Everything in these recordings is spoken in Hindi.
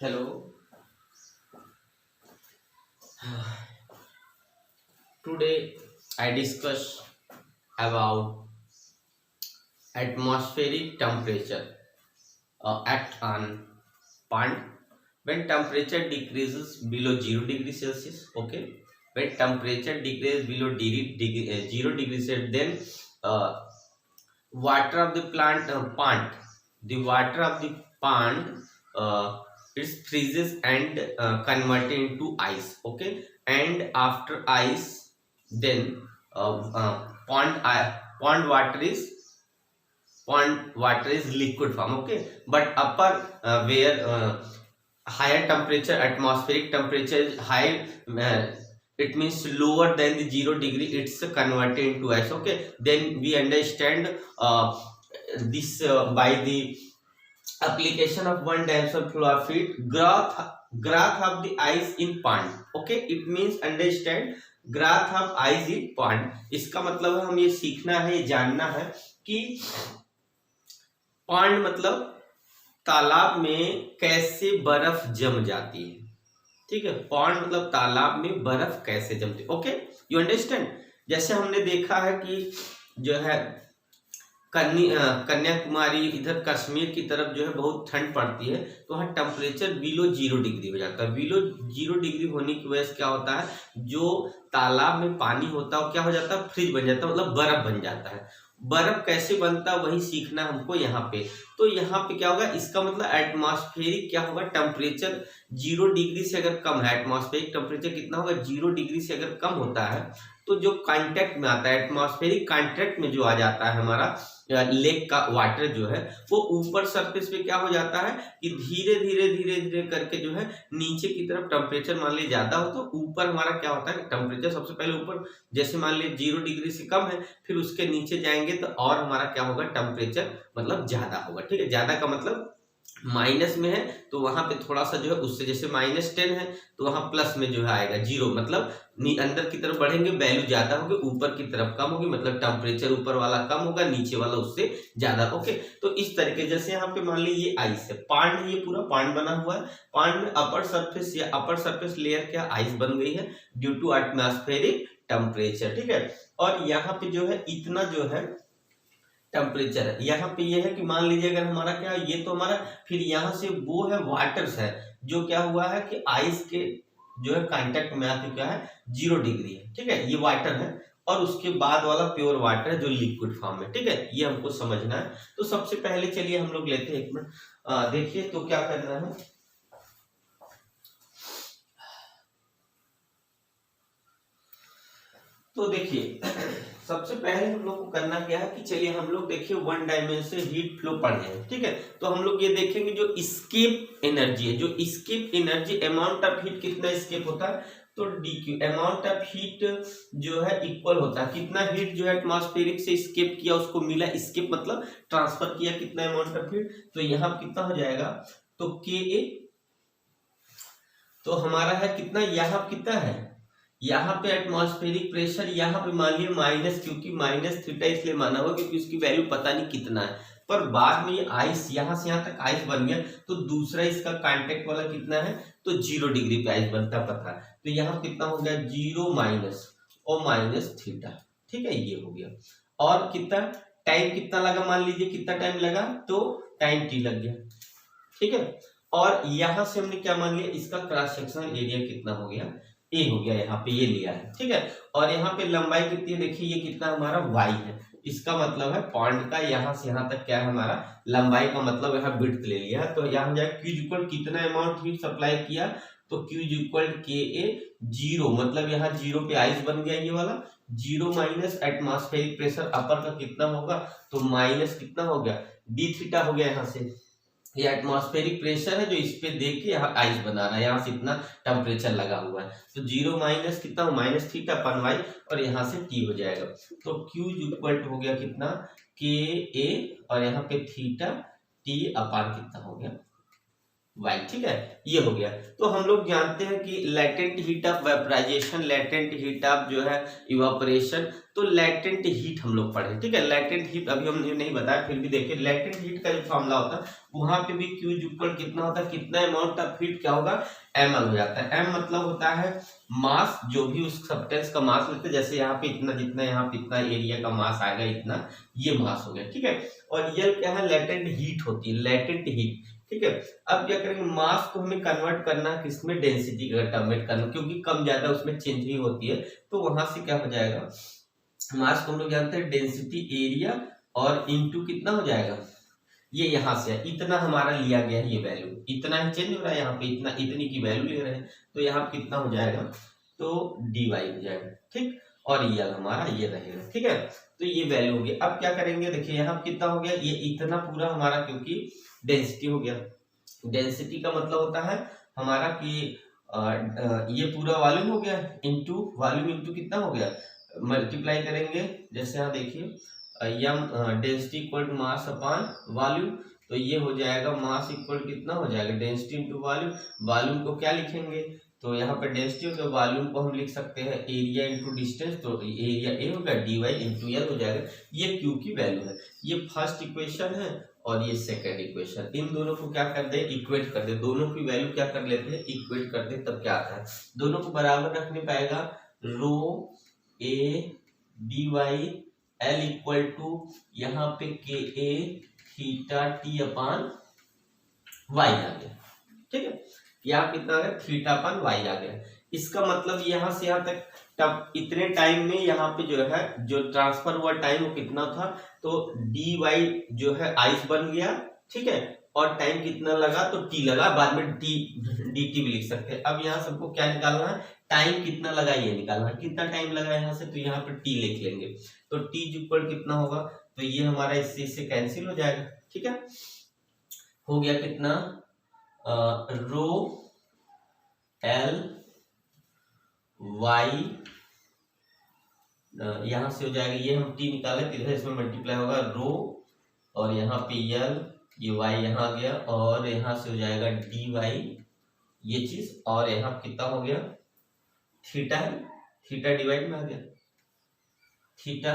Hello. Today I discuss about atmospheric temperature act on pond when temperature decreases below 0 degree Celsius. Okay, when temperature decreases below 0 degree Celsius, then uh, water of the pond, the water of the pond, uh, it freezes and converted into ice. Okay, and after ice, then pond water is liquid form. Okay, but upper where higher temperature, atmospheric temperature is high, it means lower than the 0 degree, it's converted into ice. Okay, then we understand this by the application of one dimensional fluid graph of the ice in pond. Okay, it means understand graph of ice in pond. इसका मतलब है हम ये सीखना है, ये जानना है कि पॉन्ड मतलब तालाब में कैसे बर्फ जम जाती है। ठीक है, पॉन्ड मतलब तालाब में बर्फ कैसे जमती है। Okay, you understand. जैसे हमने देखा है कि जो है कन्याकुमारी, इधर कश्मीर की तरफ जो है बहुत ठंड पड़ती है, तो वहाँ टेम्परेचर बिलो 0 डिग्री हो जाता है। बिलो 0 डिग्री होने की वजह से क्या होता है, जो तालाब में पानी होता है वो क्या हो जाता है, फ्रीज बन जाता है, मतलब बर्फ बन जाता है। बर्फ कैसे बनता है वही सीखना हमको यहाँ पे। तो यहाँ पे क्या होगा, इसका मतलब एटमॉस्फेरिक क्या होगा, टेम्परेचर 0 डिग्री से अगर कम है, एटमॉस्फेरिक टेम्परेचर कितना होगा, 0 डिग्री से अगर कम होता है, तो जो कांटेक्ट में आता है, एटमॉस्फेरिक कांटेक्ट में जो आ जाता है हमारा लेक का वाटर जो है, वो ऊपर सरफेस पे क्या हो जाता है कि धीरे धीरे धीरे धीरे करके जो है नीचे की तरफ टेम्परेचर मान लीजिए ज्यादा हो, तो ऊपर हमारा क्या होता है, टेम्परेचर सबसे पहले ऊपर, जैसे मान लीजिए 0 डिग्री से कम है, फिर उसके नीचे जाएंगे तो और हमारा क्या होगा, टेम्परेचर मतलब ज्यादा होगा। ठीक है, ज्यादा का मतलब माइनस में है तो वहां पे थोड़ा सा जो है उससे, जैसे -10 है तो वहां प्लस में जो है आएगा 0, मतलब अंदर की तरफ बढ़ेंगे वैल्यू ज्यादा होगी, ऊपर की तरफ कम होगी, मतलब टेम्परेचर ऊपर वाला कम होगा, नीचे वाला उससे ज्यादा। ओके, तो इस तरीके, जैसे यहाँ पे मान लीजिए ये आइस है, पांड है, ये पूरा पांड बना हुआ है। पांड में अपर सरफेस या अपर सरफेस लेयर क्या आइस बन गई है ड्यू टू एटमॉस्फेरिक टेम्परेचर। ठीक है, और यहाँ पे जो है इतना जो है टेम्परेचर है। यहाँ पे ये है कि मान लीजिए अगर हमारा क्या है, ये तो हमारा, फिर यहाँ से वो है वाटर्स है, जो क्या हुआ है कि आइस के जो है कांटेक्ट में आके क्या है 0 डिग्री है। ठीक है, ये वाटर है, और उसके बाद वाला प्योर वाटर है जो लिक्विड फॉर्म में। ठीक है, ये हमको समझना है। तो सबसे पहले चलिए हम लोग लेते हैं, एक मिनट देखिए तो क्या करना है। तो देखिए सबसे पहले हम लोग को करना क्या है कि चलिए हम लोग देखिए वन डायमेंशन हीट फ्लो पढ़े हैं। ठीक है, तो हम लोग ये देखेंगे जो स्केप एनर्जी है, जो escape energy, amount of heat कितना स्केप होता है, तो डीक्यू, अमाउंट ऑफ हीट जो है इक्वल होता है, कितना हीट जो है एटमॉस्फेरिक से स्केप किया उसको मिला, स्केप मतलब ट्रांसफर किया कितना अमाउंट ऑफ हीट, तो यहाँ कितना हो जाएगा, तो के ए, तो हमारा है कितना, यहाँ कितना है, यहाँ पे एटमॉस्फेरिक प्रेशर, यहाँ पे मान लिया माइनस, क्योंकि -थीटा इसलिए माना हुआ क्योंकि उसकी वैल्यू पता नहीं कितना है, पर बाद में ये आइस यहाँ से यहाँ तक आइस बन गया, तो दूसरा इसका कांटेक्ट वाला कितना है, तो 0 डिग्री पे आइस बनता पता है, तो यहाँ कितना हो गया 0 माइनस और -थीटा। ठीक है, ये हो गया। और कितना टाइम कितना लगा, मान लीजिए कितना टाइम लगा, तो टाइम टी लग गया। ठीक है, और यहां से हमने क्या मान लिया, इसका क्रॉस सेक्शनल एरिया कितना हो गया, ए हो गया, यहाँ पे ये लिया है। ठीक है, और यहाँ पे लंबाई कितनी है, देखिए ये कितना हमारा वाई है, इसका मतलब है पॉइंट का यहाँ से यहाँ तक क्या है हमारा लंबाई का मतलब यहाँ विड्थ ले लिया है। तो यहाँ जाए क्यू इक्वल कितना अमाउंट हीट सप्लाई किया, तो क्यू इक्वल के ए 0, मतलब यहाँ 0 पे आइस बन गया ये वाला, 0 माइनस एटमॉस्फेरिक प्रेशर अपर का कितना होगा, तो माइनस कितना हो गया डी थीटा हो गया। यहाँ से ये एटमॉस्फेरिक प्रेशर है जो इस पे दे के यहाँ आइस बना रहा है, यहाँ से इतना टेम्परेचर लगा हुआ है, तो 0 माइनस कितना, -थीटा अपन वाई, और यहाँ से टी हो जाएगा, तो क्यू इक्वल हो गया कितना के ए, और यहाँ पे थीटा टी अपान कितना हो गया वाई। ठीक है, ये हो गया। तो हम लोग जानते हैं कि latent heat of vaporisation, latent heat of जो है इवापोरेशन, तो लैटेंट हीट हम लोग पढ़े, ठीक है। लैटेंट हीट अभी हमने नहीं बताया, फिर भी देखिए लैटेंट हीट का जो फॉर्मूला होता है वहां पे भी Q इक्वल कितना होता है, कितना अमाउंट ऑफ हीट क्या होगा, ml हो जाता है। m मतलब होता है मास, जो भी उस सब्सटेंस का मास लेते हैं, जैसे यहाँ पे इतना, जितना यहाँ पे इतना एरिया का मास आएगा इतना, ये मास हो गया, ठीक है। और ये क्या है, लेटेंट हीट होती है, लेटेंट हीट, ठीक है। अब क्या करेंगे, मास को हमें कन्वर्ट करना है किसमें, डेंसिटी का कन्वर्ट करना, क्योंकि कम ज्यादा उसमें चेंज ही होती है, तो वहां से क्या हो जाएगा, मास को हम लोग जानते हैं डेंसिटी एरिया और इनटू कितना हो जाएगा, ये यहाँ से है, इतना हमारा लिया गया है, ये वैल्यू इतना ही चेंज हो रहा है, यहाँ पे इतना, इतनी की वैल्यू ले रहे हैं, तो यहाँ कितना हो जाएगा, तो dy हो जाएगा, ठीक। और ये हमारा ये रहेगा, ठीक है। तो ये वैल्यू हो गई। अब क्या करेंगे, देखिए यहाँ कितना हो गया, ये इतना पूरा हमारा, क्योंकि डेंसिटी हो गया। डेंसिटी का मतलब होता है हमारा कि ये पूरा वॉल्यूम हो गया इंटू वॉल्यूम, इंटू कितना हो गया, मल्टीप्लाई करेंगे, जैसे यहाँ देखिए यम density equal to mass upon volume, तो ये हो जाएगा मास इक्वल कितना हो जाएगा, डेंसिटी इंटू वॉल्यूम। वॉल्यूम को क्या लिखेंगे, तो यहाँ पर डेंसिटी हो गया, वॉल्यूम को हम लिख सकते हैं एरिया इंटू डिस्टेंस, तो एरिया ए होगा, dy इंटू एल हो जाएगा। ये Q की वैल्यू है, ये फर्स्ट इक्वेशन है और ये सेकंड इक्वेशन, इन दोनों को क्या कर दे, इक्वेट कर दे, दोनों की वैल्यू क्या कर लेते हैं, इक्वेट कर दे, तब क्या आता है, दोनों को बराबर रखने पाएगा, rho A D Y L equal to यहाँ पे K A theta T upon Y आ गया, ठीक है। यहाँ कितना आ गया, थीटा अपान वाई आ गया। इसका मतलब यहाँ से यहाँ तक तब इतने टाइम में यहाँ पे जो है, जो ट्रांसफर हुआ टाइम वो कितना था, तो डी वाई जो है आइस बन गया, ठीक है। और टाइम कितना लगा, तो टी लगा, बाद में टी डी टी भी लिख सकते हैं। अब यहाँ सबको क्या निकालना है, टाइम कितना लगा ये निकालना है, कितना टाइम लगा यहाँ से, तो यहाँ पे टी लिख लेंगे, तो टी इक्वल कितना होगा, तो ये हमारा इससे कैंसिल हो जाएगा, ठीक है। हो गया कितना, रो एल वाई, यहां से हो जाएगा, ये हम टी निकाले तो इधर इसमें मल्टीप्लाई होगा, रो और यहाँ पे यल, ये वाई यहाँ आ गया, और यहाँ से हो जाएगा डी वाई ये चीज, और यहाँ कितना हो गया, थीटा है, थीटा डिवाइड में आ गया, थीटा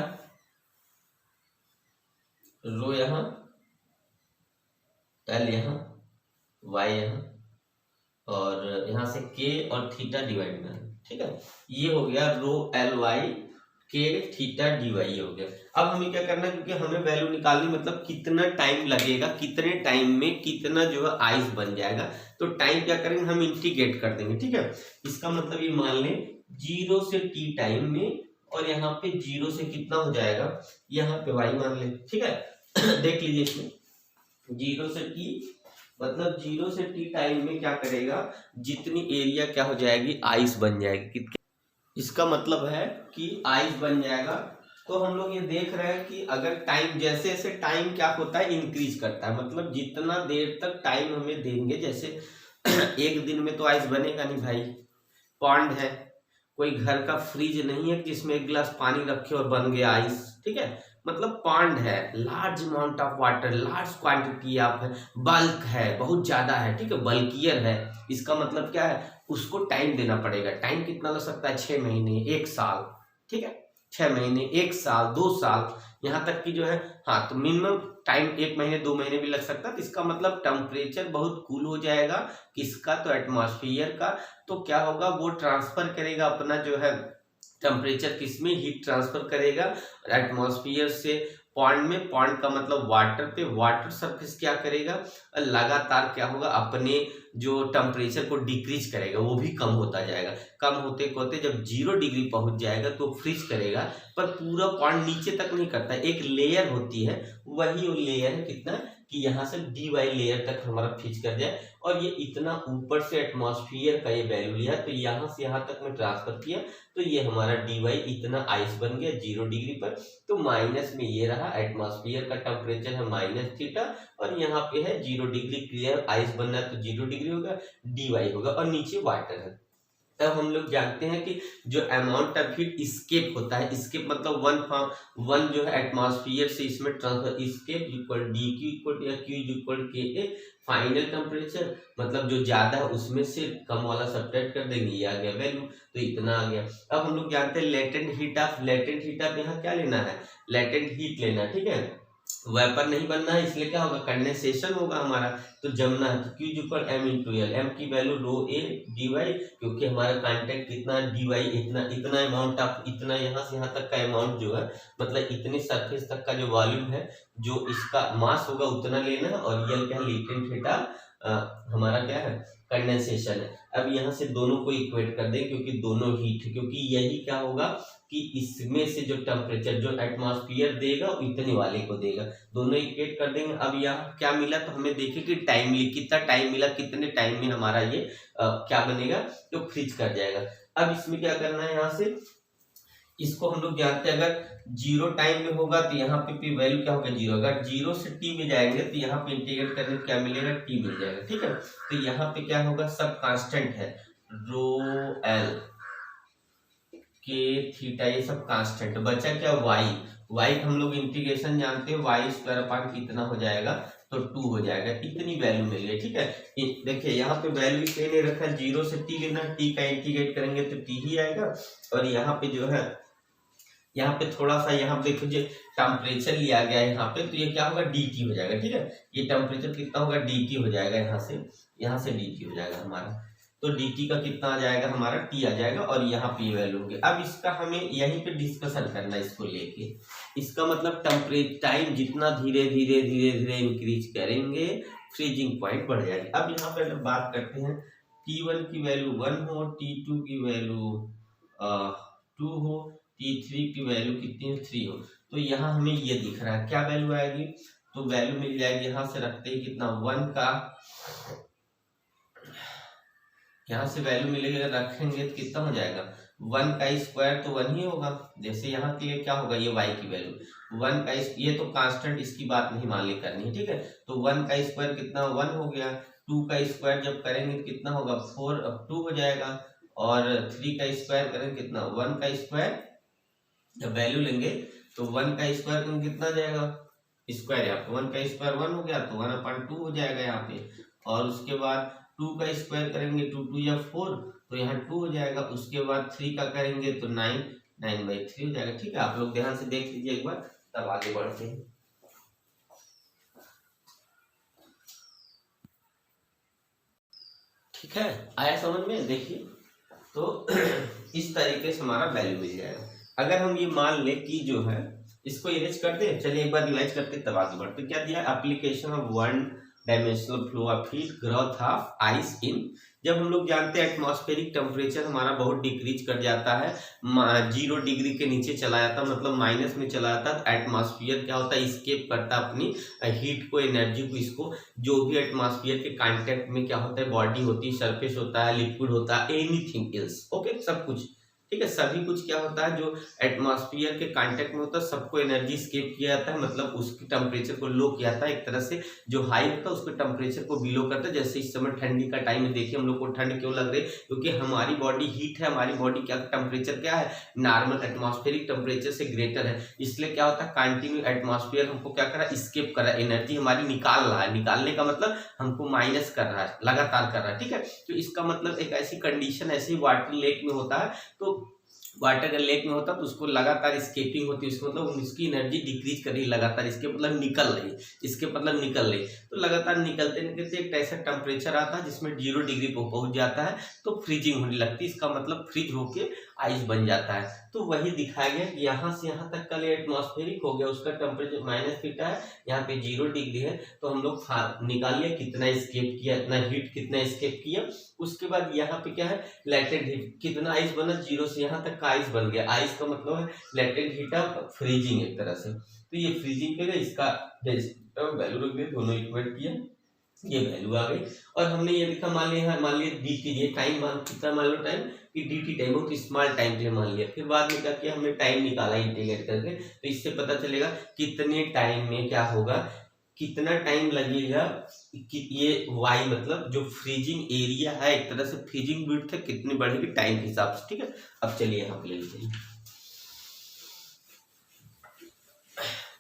रो यहाँ, एल यहाँ, वाई यहाँ, और यहाँ से के और थीटा डिवाइड में, ठीक है। ये हो गया रो एल वाई के थीटा डी वाई हो गया। अब हमें क्या करना है, क्योंकि हमें वैल्यू निकालनी, मतलब कितना टाइम लगेगा, कितने टाइम में कितना जो है आइस बन जाएगा, तो टाइम क्या करेंगे, हम इंटीग्रेट कर देंगे, ठीक है। इसका मतलब ये मान लें 0 से t टाइम में, और यहाँ पे 0 से कितना हो जाएगा, यहाँ पे y मान ले, ठीक है। देख लीजिए इसमें 0 से t, मतलब 0 से t टाइम में क्या करेगा, जितनी एरिया क्या हो जाएगी, आइस बन जाएगी। इसका मतलब है कि आइस बन जाएगा। तो हम लोग ये देख रहे हैं कि अगर टाइम, जैसे जैसे टाइम क्या होता है, इंक्रीज करता है, मतलब जितना देर तक टाइम हमें देंगे, जैसे एक दिन में तो आइस बनेगा नहीं भाई, पॉन्ड है, कोई घर का फ्रिज नहीं है जिसमें एक गिलास पानी रखे और बन गया आइस, ठीक है। मतलब पॉन्ड है, large amount of water, large quantity of है, बल्क है, बहुत ज्यादा है, ठीक है, बल्कियर है। इसका मतलब क्या है, उसको टाइम देना पड़ेगा। टाइम कितना लग सकता है, 6 महीने, 1 साल, ठीक है, 6 महीने, 1 साल, 2 साल, यहाँ तक की जो है, हाँ, तो मिनिमम टाइम 1 महीने 2 महीने भी लग सकता है। तो इसका मतलब टेम्परेचर बहुत कूल हो जाएगा, किसका, तो एटमॉस्फेयर का। तो क्या होगा, वो ट्रांसफर करेगा अपना जो है टेम्परेचर, किसमें, हीट ट्रांसफर करेगा एटमॉस्फेयर से पॉन्ड में। पॉन्ड का मतलब वाटर पे, वाटर सरफेस क्या करेगा, लगातार क्या होगा, अपने जो टेम्परेचर को डिक्रीज करेगा, वो भी कम होता जाएगा। कम होते होते जब 0 डिग्री पहुंच जाएगा तो फ्रीज करेगा, पर पूरा पॉन्ड नीचे तक नहीं करता, एक लेयर होती है, वही वो लेयर है कितना, कि यहाँ से डी वाई लेयर तक हमारा फ्रीज कर जाए। और ये इतना ऊपर से एटमॉस्फेयर का ये वैल्यू लिया, तो यहाँ से यहाँ तक में ट्रांसफर किया, तो ये हमारा डी वाई इतना आइस बन गया 0 डिग्री पर। तो माइनस में ये रहा, एटमॉस्फेयर का टेम्परेचर है माइनस थीटा, और यहाँ पे है 0 डिग्री क्लियर आइस बनना है, तो 0 डिग्री होगा, डी वाई होगा, और नीचे वाटर है। तब हम लोग जानते हैं कि जो अमाउंट ऑफ हीट स्केप होता है, स्केप मतलब वन जो है एटमॉस्फेयर से इसमें transfer, escape equal D Q equal या Q equal K A final temperature मतलब जो ज्यादा है उसमें से कम वाला सब्ट्रैक्ट कर देंगे, ये आ गया वैल्यू, तो इतना आ गया। अब हम लोग जानते हैं लेटेंट हीट ऑफ यहाँ क्या लेना है, लेटेंट हीट लेना है, ठीक है। वेपर नहीं बनना है, इसलिए क्या होगा, कंडेंसेशन होगा हमारा, तो जमना है, तो Q equal M into L, M की value rho A D Y, क्योंकि हमारा कांटेक्ट कितना डी वाई, इतना इतना अमाउंट ऑफ, इतना यहाँ से यहाँ तक का अमाउंट जो है, मतलब इतने सरफेस तक का जो वॉल्यूम है, जो इसका मास होगा उतना लेना है, और यल क्या है, लेटेंट थीटा हमारा क्या है, कंडेंसेशन है। अब यहाँ से दोनों को इक्वेट कर दें, क्योंकि दोनों हीट, क्योंकि यही क्या होगा कि इसमें से जो टेम्परेचर जो एटमॉस्फेयर देगा इतने वाले को देगा, दोनों इक्वेट कर देंगे। अब यहाँ क्या मिला, तो हमें देखे कि टाइम कितना टाइम मिला, कितने टाइम में हमारा ये क्या बनेगा, तो फ्रीज कर जाएगा। अब इसमें क्या करना है, यहाँ से इसको हम लोग जानते हैं, अगर जीरो टाइम में होगा तो यहाँ पे वैल्यू क्या होगा, जीरो। अगर जीरो से टी में जाएंगे तो यहाँ पे इंटीग्रेट करने क्या मिलेगा, टी मिल जाएगा, ठीक है। तो यहाँ पे क्या होगा, सब कांस्टेंट है, रो एल के थीटा ये सब कांस्टेंट, बचा क्या, वाई, वाई हम लोग इंटीग्रेशन जानते हैं, वाई स्क्वायर अपान कितना हो जाएगा, तो 2 हो जाएगा, इतनी वैल्यू मिल गई, ठीक है। देखिए यहाँ पे वैल्यू इसलिए नहीं रखा, जीरो से टी लेना, टी का इंटीग्रेट करेंगे तो टी ही आएगा, और यहाँ पे जो है, यहाँ पे थोड़ा सा यहाँ पे जो टेम्परेचर लिया गया है यहाँ पे, तो ये क्या होगा, dt हो जाएगा, ठीक है। ये टेम्परेचर कितना होगा, dt हो जाएगा, यहाँ से dt हो जाएगा हमारा, तो dt का कितना आ जाएगा हमारा, t आ जाएगा, और यहाँ पे वैल्यू होगी। अब इसका हमें यहीं पे डिस्कशन करना है इसको लेके, इसका मतलब टेम्परेचर टाइम जितना धीरे धीरे धीरे धीरे इंक्रीज करेंगे, फ्रीजिंग पॉइंट बढ़ जाएगी। अब यहाँ पे बात करते हैं, T1 की वैल्यू 1 हो, T2 की वैल्यू 2 हो, T3 की वैल्यू कितनी, 3 हो, तो यहाँ हमें ये दिख रहा है, क्या वैल्यू आएगी, तो वैल्यू मिल जाएगी, यहाँ से रखते हैं कितना, 1 का, यहाँ से वैल्यू मिलेगी, अगर रखेंगे तो कितना हो जाएगा, 1 का स्क्वायर तो 1 ही होगा, जैसे यहाँ के लिए क्या होगा, ये y की वैल्यू 1 का, ये तो कांस्टेंट, इसकी बात नहीं मान ली करनी है, ठीक है। तो 1 का स्क्वायर कितना, 1 हो गया, 2 का स्क्वायर जब करेंगे तो कितना होगा, 4 अब 2 हो जाएगा, और 3 का स्क्वायर करेंगे कितना, 1 का स्क्वायर जब वैल्यू लेंगे तो 1 का स्क्वायर करेंगे कितना आ जाएगा, स्क्वायर, यहाँ पे 1 का स्क्वायर 1 हो गया, तो 1/2 हो जाएगा यहाँ पे, और उसके बाद 2 का स्क्वायर करेंगे, 2 2 या 4, तो यहाँ 2 हो जाएगा, उसके बाद 3 का करेंगे तो 9 9/3 हो जाएगा, ठीक है। आप लोग ध्यान से देख लीजिए एक बार, तब आगे बढ़ते हैं, ठीक है, आया समझ में, देखिए तो इस तरीके से हमारा वैल्यू मिल जाएगा। अगर हम ये मान ले कि जो है इसको इरेज कर दे, चलिए एक बार रिवाइज करते तब आगे बढ़ते, क्या दिया, application of 1 dimensional flow of heat, growth of ice in, जब हम लोग जानते हैं एटमॉस्फेरिक टेम्परेचर हमारा बहुत डिक्रीज कर जाता है, 0 डिग्री के नीचे चला जाता है, मतलब माइनस में चला जाता है, तो एटमॉस्फेयर क्या होता है, स्केप करता है अपनी हीट को, एनर्जी को, इसको जो भी एटमॉस्फेयर के कांटेक्ट में क्या होता है, बॉडी होती है, सरफेस होता है, लिक्विड होता है, एनीथिंग एल्स, ओके, सब कुछ, ठीक है, सभी कुछ क्या होता है जो एटमॉस्फेयर के कांटेक्ट में होता है, सबको एनर्जी स्केप किया जाता है, मतलब उसके टेम्परेचर को लो किया जाता है, एक तरह से जो हाई होता है उसके टेम्परेचर को बिलो करता है। जैसे इस समय ठंडी का टाइम है, देखिए हम लोग को ठंड क्यों लग रही है, क्योंकि हमारी बॉडी हीट है, हमारी बॉडी क्या टेम्परेचर क्या है, नॉर्मल एटमॉस्फेरिक टेम्परेचर से ग्रेटर है, इसलिए क्या होता है, कंटिन्यू एटमॉस्फेयर हमको क्या कर रहा है, स्केप कर रहा है, एनर्जी हमारी निकाल रहा है, निकालने का मतलब हमको माइनस कर रहा है, लगातार कर रहा है, ठीक है। तो इसका मतलब एक ऐसी कंडीशन ऐसे ही वाटर लेक में होता है, तो वाटर अगर लेक में होता तो उसको लगातार स्केपिंग होती है, उसको मतलब उसकी एनर्जी डिक्रीज कर रही है लगातार, इसके मतलब निकल रही, इसके मतलब निकल रही, तो लगातार निकलते निकलते एक ऐसा टेम्परेचर आता है जिसमें 0 डिग्री पर पहुंच जाता है, तो फ्रीजिंग होने लगती है, इसका मतलब फ्रीज होके आइस बन जाता है। तो वही दिखाया गया कि यहाँ से यहाँ तक का एटमॉस्फेरिक हो गया, उसका टेम्परेचर माइनस थीटा है, यहाँ पे 0 डिग्री है, तो हम लोग निकाल लिया कितना स्केप किया, इतना हीट कितना स्केप किया, उसके बाद यहाँ पे क्या है, लेटेंट हीट कितना आइस बना, 0 से यहाँ तक का आइस बन गया, आइस का मतलब है लेटेंट हीट ऑफ फ्रीजिंग एक तरह से, तो ये फ्रीजिंग के लिए इसका वैल्यू रख दिया, दोनों इक्वेट किया, ये वैल्यू आ गई, और हमने ये लिखा, मान लिया dt, ये टाइम मान कितना, मान लो टाइम कि dt टाइम बहुत स्मॉल टाइम के लिए मान लिया, फिर बाद में क्या किया, हमने टाइम निकाला इंटीग्रेट करके, तो इससे पता चलेगा कितने टाइम में क्या होगा, कितना टाइम लगेगा कि ये y मतलब जो फ्रीजिंग एरिया है, एक तरह से फ्रीजिंग विड्थ है, कितनी बढ़ेगी टाइम के हिसाब से, ठीक है। अब चलिए यहाँ पे ले लीजिए,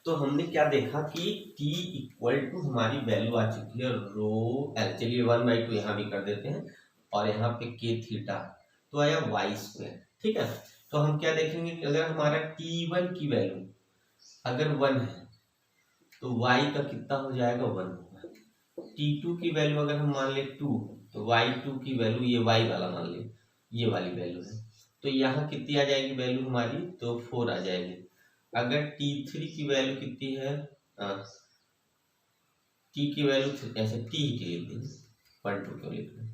तो हमने क्या देखा कि t इक्वल टू हमारी वैल्यू आ चुकी है रो एल, चलिए 1/2 यहाँ भी कर देते हैं और यहाँ पे k थीटा तो आया वाई स्क्वायर। ठीक है, तो हम क्या देखेंगे कि अगर हमारा t1 की वैल्यू अगर 1 है तो y का कितना हो जाएगा 1 होगा। t2 की वैल्यू अगर हम मान ले 2 तो y2 की वैल्यू ये y वाला मान ले ये वाली वैल्यू है, तो यहाँ कितनी आ जाएगी वैल्यू हमारी, तो 4 आ जाएगी। अगर t3 की वैल्यू कितनी है, t की वैल्यू ऐसे t ही लिख देंगे 1 2 क्यों लिख रहे हैं,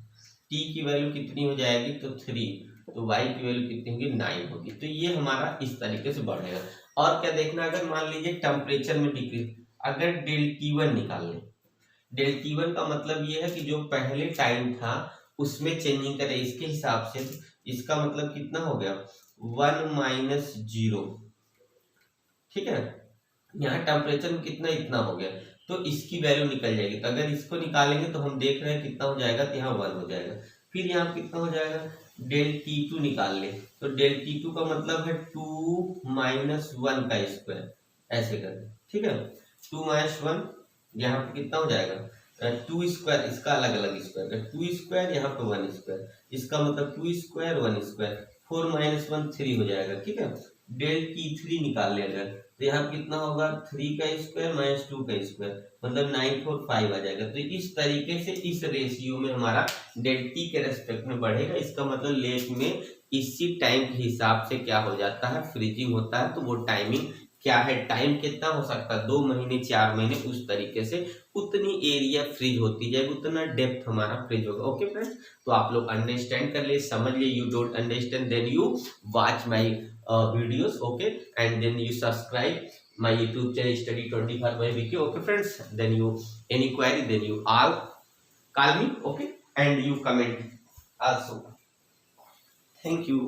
t की वैल्यू कितनी हो जाएगी तो 3, तो y की वैल्यू कितनी होगी 9 होगी। तो ये हमारा इस तरीके से बढ़ेगा। और क्या देखना, अगर मान लीजिए टेम्परेचर में डिक्रीज, अगर डेल T1 निकाल लें, डेल T1 का मतलब ये है कि जो पहले टाइम था उसमें चेंजिंग करें, इसके हिसाब से इसका मतलब कितना हो गया 1 - 0। ठीक है, यहाँ टेम्परेचर में कितना इतना हो गया, तो इसकी वैल्यू निकल जाएगी। तो अगर इसको निकालेंगे तो हम देख रहे हैं कितना हो जाएगा, तो यहाँ 1 हो जाएगा। फिर यहाँ कितना हो जाएगा, डेल T2 निकाल ले, तो डेल T2 का मतलब है 2 - 1 का स्क्वायर, ऐसे करें। ठीक है, 2 - 1 यहाँ पे कितना हो जाएगा 2 स्क्वायर, इसका अलग अलग स्क्वायर, 2 स्क्वायर यहाँ पे 1 स्क्वायर, इसका मतलब 2 स्क्वायर 1 स्क्वायर, 4 - 1 3 हो जाएगा। ठीक है, डेल T3 निकाल ले अगर, तो यहाँ कितना होगा 3 का स्क्वायर - 2 का स्क्वायर, मतलब 9 4 5 आ जाएगा। तो इस तरीके से इस रेशियो में हमारा डेल टी के रेस्पेक्ट में बढ़ेगा। इसका मतलब लेक में इसी टाइम के हिसाब से क्या हो जाता है, फ्रीजिंग होता है। तो वो टाइमिंग क्या है, टाइम कितना हो सकता है 2 महीने 4 महीने, उस तरीके से उतनी एरिया फ्रीज होती जाएगी, उतना डेप्थ हमारा फ्रीज होगा। ओके फ्रेंड्स, तो आप लोग अंडरस्टैंड कर लिए, समझ लिए। You don't understand then you watch my videos, okay, and then you subscribe my YouTube channel Study 25 by Vicky. Okay friends, then you any query then you all call me, okay, and you comment also. Thank you.